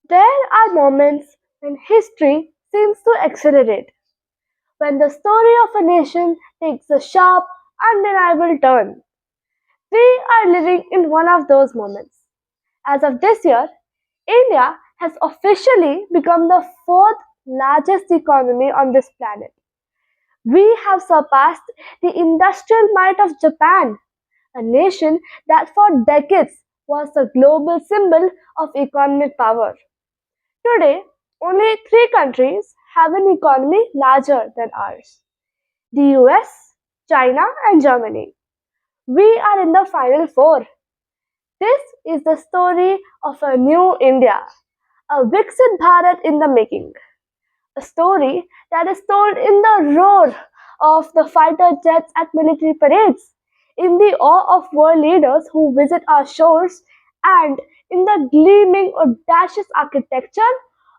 There are moments when history seems to accelerate, when the story of a nation takes a sharp, undeniable turn. We are living in one of those moments. As of this year, India has officially become the fourth largest economy on this planet. We have surpassed the industrial might of Japan, a nation that for decades was the global symbol of economic power. Today, only three countries have an economy larger than ours: the US, China, and Germany. We are in the final four. This is the story of a new India, a Viksit Bharat in the making. A story that is told in the roar of the fighter jets at military parades, in the awe of world leaders who visit our shores, and in the gleaming, audacious architecture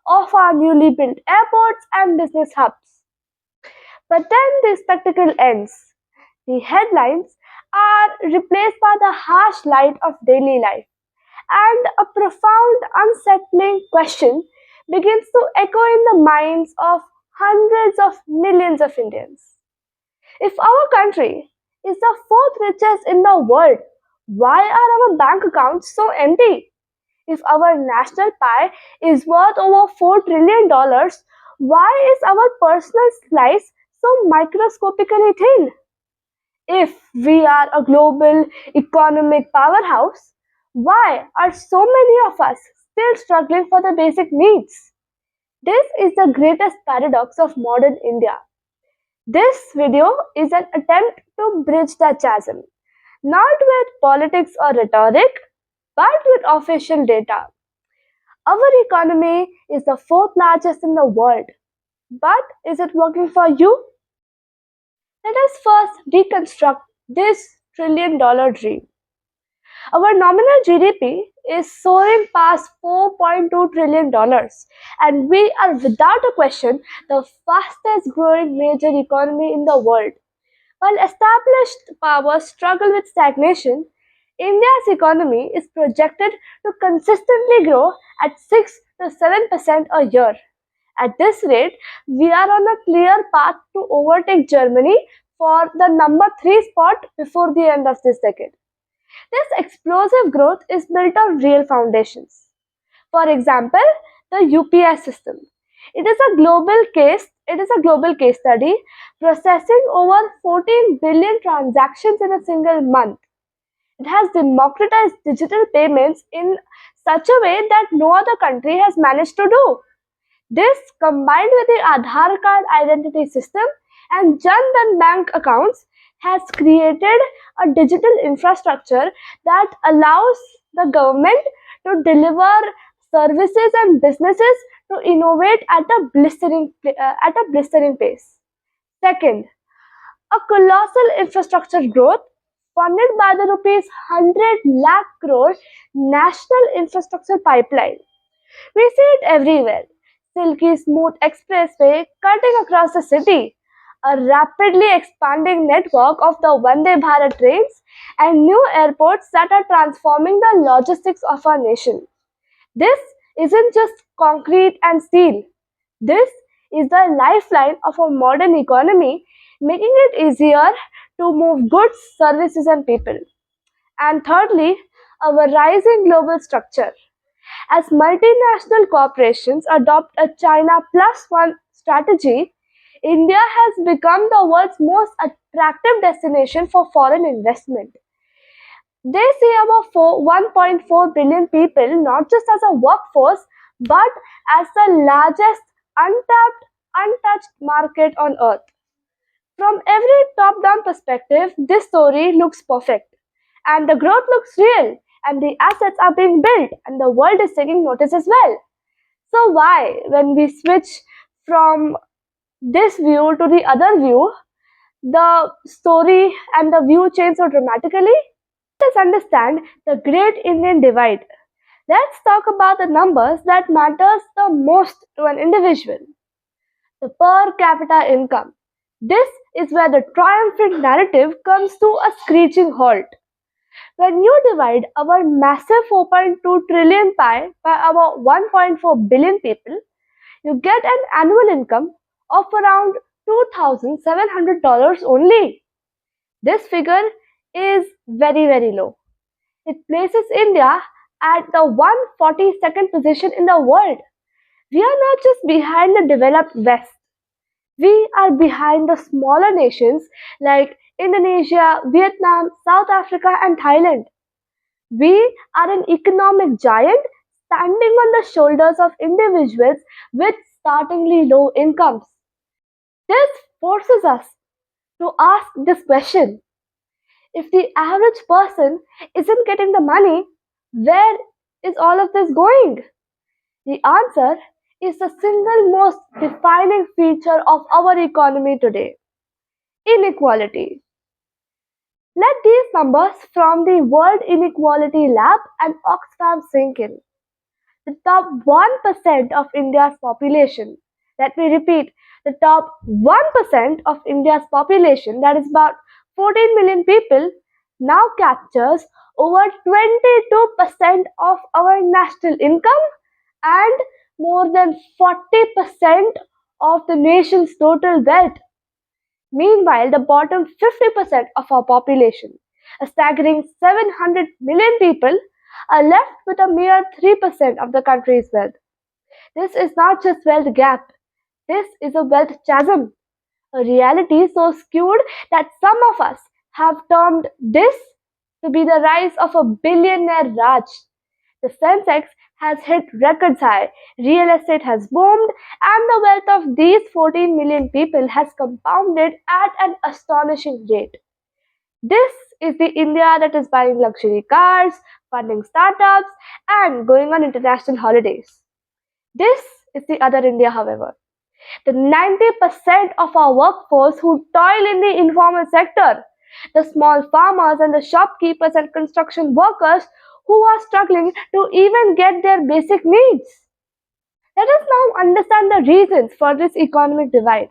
of our newly built airports and business hubs. But then the spectacle ends. The headlines are replaced by the harsh light of daily life, and a profound, unsettling question begins to echo in the minds of hundreds of millions of Indians. If our country is the fourth richest in the world, why are our bank accounts so empty? If our national pie is worth over $4 trillion, why is our personal slice so microscopically thin? If we are a global economic powerhouse, why are so many of us still struggling for the basic needs? This is the greatest paradox of modern India. This video is an attempt to bridge the chasm, not with politics or rhetoric, but with official data. Our economy is the fourth largest in the world, but is it working for you? Let us first deconstruct this trillion-dollar dream. Our nominal GDP is soaring past $4.2 trillion, and we are without a question the fastest growing major economy in the world. While established powers struggle with stagnation, India's economy is projected to consistently grow at 6 to 7% a year. At this rate, we are on a clear path to overtake Germany for the number 3 spot before the end of this decade. This explosive growth is built on real foundations. For example, the UPI system. It is a global case study, processing over 14 billion transactions in a single month. It has democratized digital payments in such a way that no other country has managed to do. This, combined with the Aadhaar card identity system and Jan Dhan bank accounts, has created a digital infrastructure that allows the government to deliver services and businesses to innovate at a blistering pace. Second, a colossal infrastructure growth funded by the rupees 100 lakh crore national infrastructure pipeline. We see it everywhere: silky smooth expressway cutting across the city, a rapidly expanding network of the Vande Bharat trains, and new airports that are transforming the logistics of our nation. This isn't just concrete and steel. This is the lifeline of a modern economy, making it easier to move goods, services, and people. And thirdly, our rising global structure. As multinational corporations adopt a China plus one strategy, India has become the world's most attractive destination for foreign investment. They see about 1.4 billion people not just as a workforce but as the largest untapped, untouched market on earth. From every top down perspective, this story looks perfect. And the growth looks real, and the assets are being built, and the world is taking notice as well. So, why, when we switch from this view to the other view, the story and the view change so dramatically? Let us understand the Great Indian Divide. Let's talk about the numbers that matters the most to an individual: the per capita income. This is where the triumphant narrative comes to a screeching halt. When you divide our massive 4.2 trillion pie by our 1.4 billion people, you get an annual income of around $2,700 only. This figure is very low. It places India at the 142nd position in the world. We are not just behind the developed West, we are behind the smaller nations like Indonesia, Vietnam, South Africa, and Thailand. We are an economic giant standing on the shoulders of individuals with startlingly low incomes. This forces us to ask this question: if the average person isn't getting the money, where is all of this going? The answer is the single most defining feature of our economy today: inequality. Let these numbers from the World Inequality Lab and Oxfam sink in. The top 1% of India's population, let me repeat, the top 1% of India's population, that is about 14 million people, now captures over 22% of our national income and more than 40% of the nation's total wealth. Meanwhile, the bottom 50% of our population, a staggering 700 million people, are left with a mere 3% of the country's wealth. This is not just wealth gap, this is a wealth chasm, a reality so skewed that some of us have termed this to be the rise of a billionaire Raj. The Sensex has hit records high, real estate has boomed, and the wealth of these 14 million people has compounded at an astonishing rate. This is the India that is buying luxury cars, funding startups, and going on international holidays. This is the other India, however. The 90% of our workforce who toil in the informal sector, the small farmers and the shopkeepers and construction workers who are struggling to even get their basic needs. Let us now understand the reasons for this economic divide.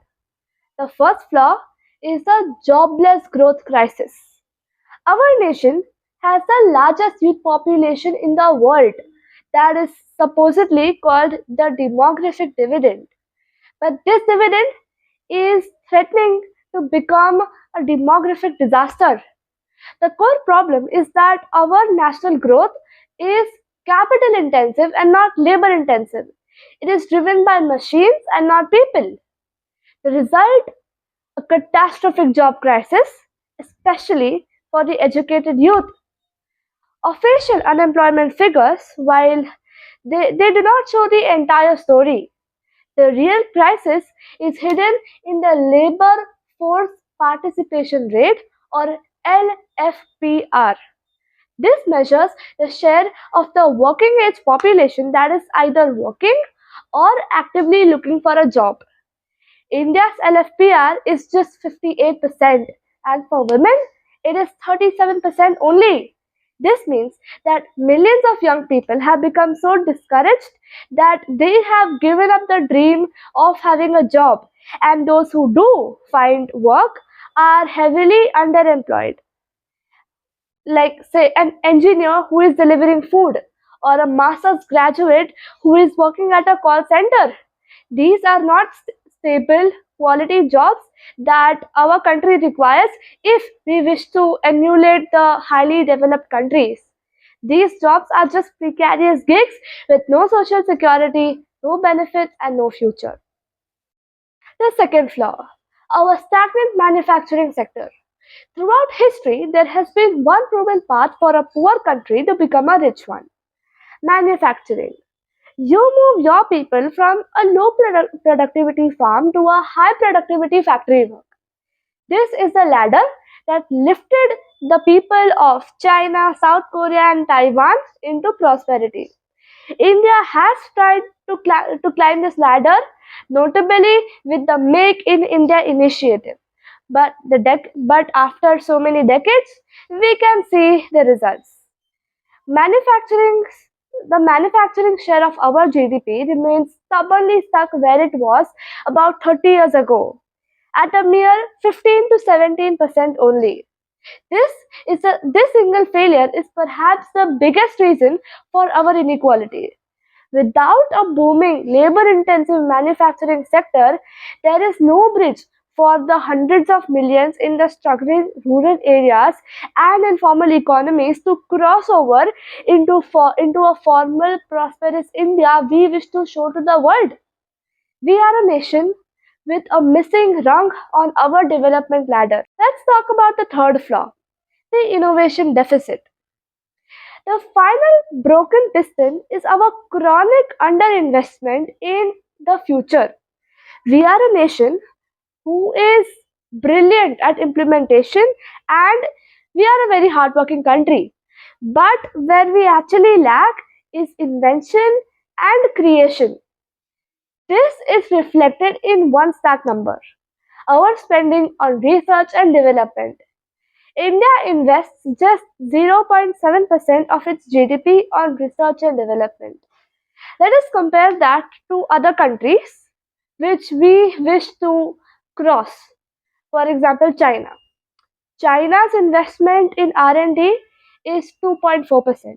The first flaw is the jobless growth crisis. Our nation has the largest youth population in the world, that is supposedly called the demographic dividend. But this dividend is threatening to become a demographic disaster. The core problem is that our national growth is capital intensive and not labor intensive. It is driven by machines and not people. The result: a catastrophic job crisis, especially for the educated youth. Official unemployment figures, while they do not show the entire story, the real crisis is hidden in the labor force participation rate, or LFPR. This measures the share of the working age population that is either working or actively looking for a job. India's LFPR is just 58%, and for women, it is 37% only. This means that millions of young people have become so discouraged that they have given up the dream of having a job, and those who do find work are heavily underemployed, like, say, an engineer who is delivering food, or a master's graduate who is working at a call center. These are not stable, quality jobs that our country requires if we wish to emulate the highly developed countries. These jobs are just precarious gigs with no social security, no benefits, and no future. The second flaw: our stagnant manufacturing sector. Throughout history, there has been one proven path for a poor country to become a rich one: manufacturing. You move your people from a low productivity farm to a high productivity factory work. This is the ladder that lifted the people of China, South Korea, and Taiwan into prosperity. India has tried to climb this ladder, notably with the Make in India initiative. But after so many decades, we can see the results. Manufacturing, the manufacturing share of our GDP remains stubbornly stuck where it was about 30 years ago, at a mere 15 to 17% only. This single failure is perhaps the biggest reason for our inequality. Without a booming labor intensive manufacturing sector, there is no bridge for the hundreds of millions in the struggling rural areas and informal economies to cross over into a formal, prosperous India we wish to show to the world. We are a nation with a missing rung on our development ladder. Let's talk about the third flaw, the innovation deficit. The final broken piston is our chronic underinvestment in the future. We are a nation who is brilliant at implementation, and we are a very hardworking country. But where we actually lack is invention and creation. This is reflected in one stack number, our spending on research and development. India invests just 0.7% of its GDP on research and development. Let us compare that to other countries which we wish to cross. For example, China. China's investment in R&D is 2.4%,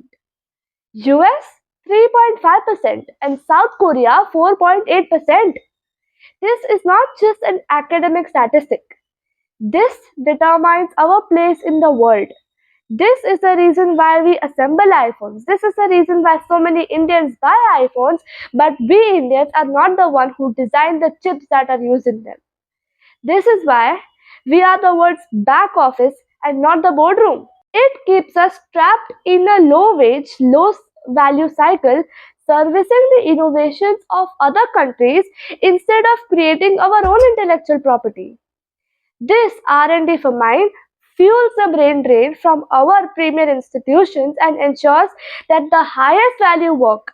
US 3.5%, and South Korea 4.8%. This is not just an academic statistic. This determines our place in the world. This is the reason why we assemble iPhones. This is the reason why so many Indians buy iPhones, but we Indians are not the one who design the chips that are used in them. This is why we are the world's back office and not the boardroom. It keeps us trapped in a low wage, low value cycle, servicing the innovations of other countries instead of creating our own intellectual property. This R&D famine fuels the brain drain from our premier institutions and ensures that the highest value work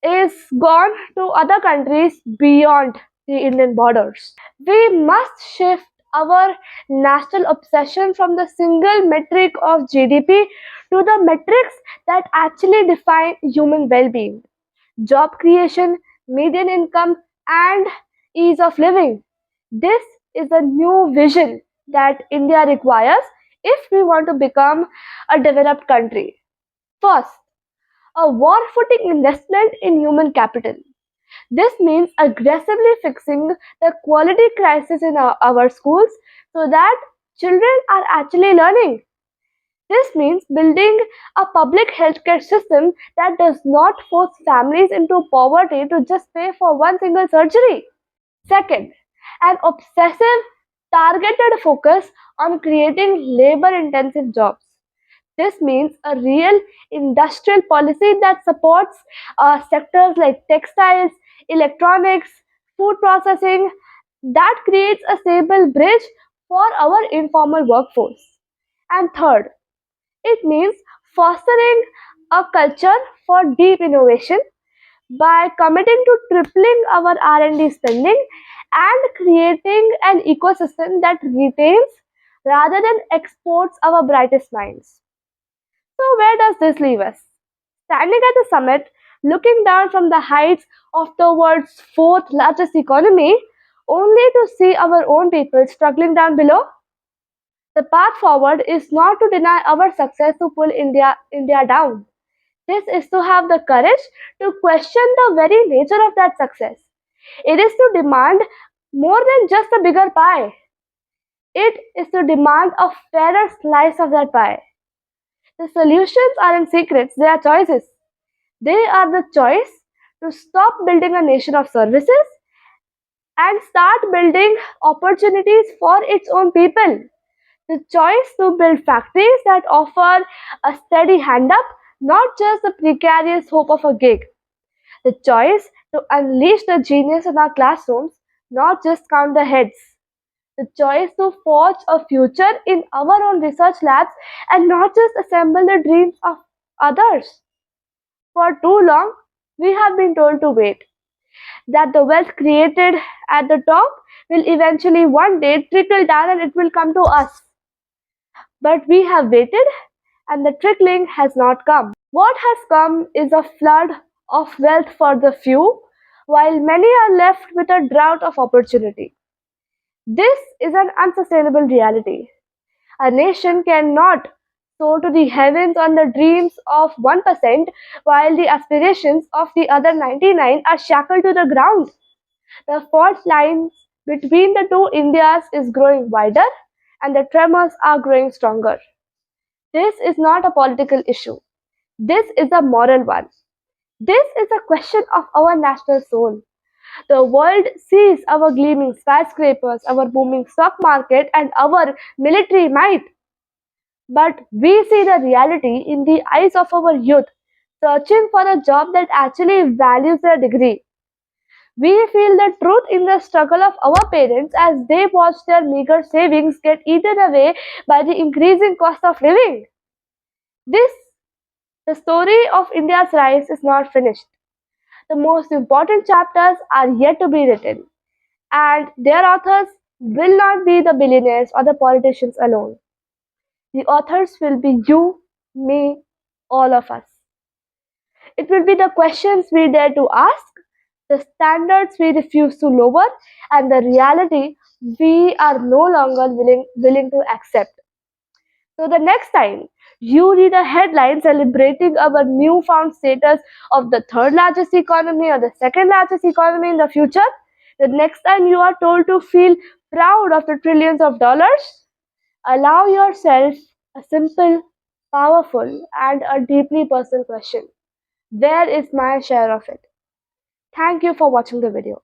is gone to other countries beyond the Indian borders. We must shift our national obsession from the single metric of GDP to the metrics that actually define human well being: job creation, median income, and ease of living. This is a new vision that India requires if we want to become a developed country. First, a war footing investment in human capital. This means aggressively fixing the quality crisis in our schools so that children are actually learning. This means building a public healthcare system that does not force families into poverty to just pay for one single surgery. Second, an obsessive, targeted focus on creating labor intensive jobs. This means a real industrial policy that supports sectors like textiles, electronics, food processing, that creates a stable bridge for our informal workforce. And third, it means fostering a culture for deep innovation by committing to tripling our R&D spending and creating an ecosystem that retains rather than exports our brightest minds. So, where does this leave us? Standing at the summit, looking down from the heights of the world's fourth largest economy, only to see our own people struggling down below? The path forward is not to deny our success to pull India down. This is to have the courage to question the very nature of that success. It is to demand more than just a bigger pie. It is to demand a fairer slice of that pie. The solutions aren't secrets, they are choices. They are the choice to stop building a nation of services and start building opportunities for its own people. The choice to build factories that offer a steady hand up, not just the precarious hope of a gig. The choice to unleash the genius in our classrooms, not just count the heads. The choice to forge a future in our own research labs and not just assemble the dreams of others. For too long, we have been told to wait, that the wealth created at the top will eventually one day trickle down and it will come to us. But we have waited and the trickling has not come. What has come is a flood of wealth for the few, while many are left with a drought of opportunity. This is an unsustainable reality. A nation cannot soar to the heavens on the dreams of 1% while the aspirations of the other 99 are shackled to the ground. The fault lines between the two Indias is growing wider and the tremors are growing stronger. This is not a political issue. This is a moral one. This is a question of our national soul. The world sees our gleaming skyscrapers, our booming stock market, and our military might. But we see the reality in the eyes of our youth, searching for a job that actually values their degree. We feel the truth in the struggle of our parents as they watch their meager savings get eaten away by the increasing cost of living. This, the story of India's rise, is not finished. The most important chapters are yet to be written, and their authors will not be the billionaires or the politicians alone. The authors will be you, me, all of us. It will be the questions we dare to ask, the standards we refuse to lower, and the reality we are no longer willing to accept. So the next time you read a headline celebrating our newfound status of the third largest economy or the second largest economy in the future, the next time you are told to feel proud of the trillions of dollars, allow yourself a simple, powerful, and a deeply personal question. Where is my share of it? Thank you for watching the video.